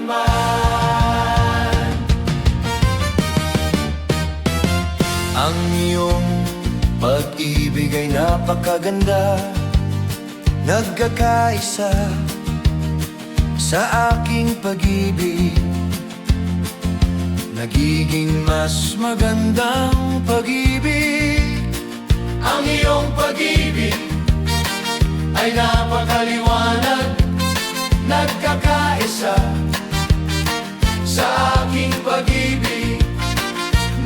kailanman. Ang iyong pag-ibig ay napakaganda, nagkakaisa sa aking pag-ibig. Nagiging mas magandang pag-ibig. Ang iyong pag-ibig ay napakaliwanag, nagkakaisa sa aking pag-ibig.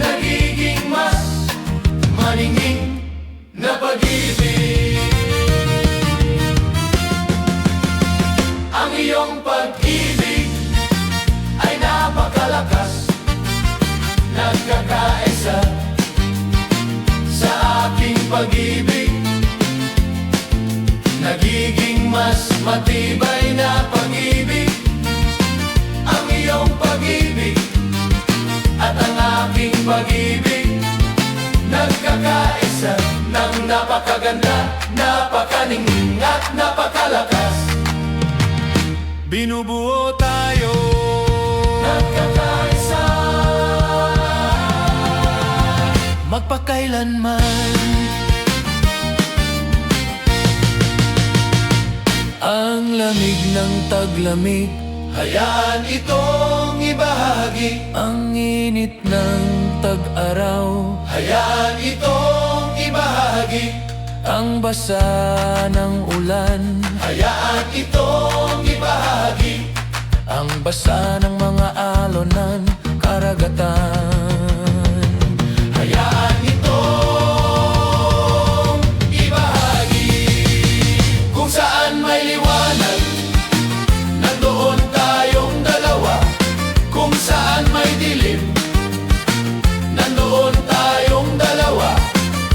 Nagiging mas maningning na pag-ibig. Ang iyong pag-ibig ay napakalakas, nagkakaisa sa aking pag-ibig. Nagiging mas matibay na pag-ibig. Ang iyong pag-ibig at ang aking pag-ibig, nagkakaisa ng napakaganda, napakaningning at napakalakas. Binubuo tayo, nagkakaisa, magpakailanman. Ang lamig ng taglamig, hayaan itong ibahagi. Ang init ng tag-araw, hayaan itong ibahagi. Ang basa ng ulan, hayaan itong ibahagi. Ang basa ng mga alonan, karagatan, hayaan itong ibahagi. Kung saan may liwanag, nandoon tayong dalawa. Kung saan may dilim, nandoon tayong dalawa.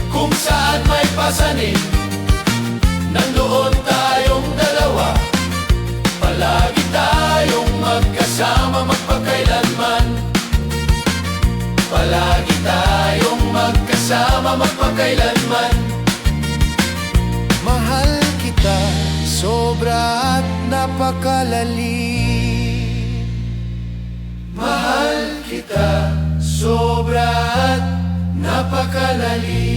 Kung saan may pasanin, nandoon tayong dalawa. Palagi tayong magkasama, magpakailanman. Palagi tayong magkasama, magpakailanman. Mahal kita sobra at napakalalim. Mahal kita sobra at napakalalim.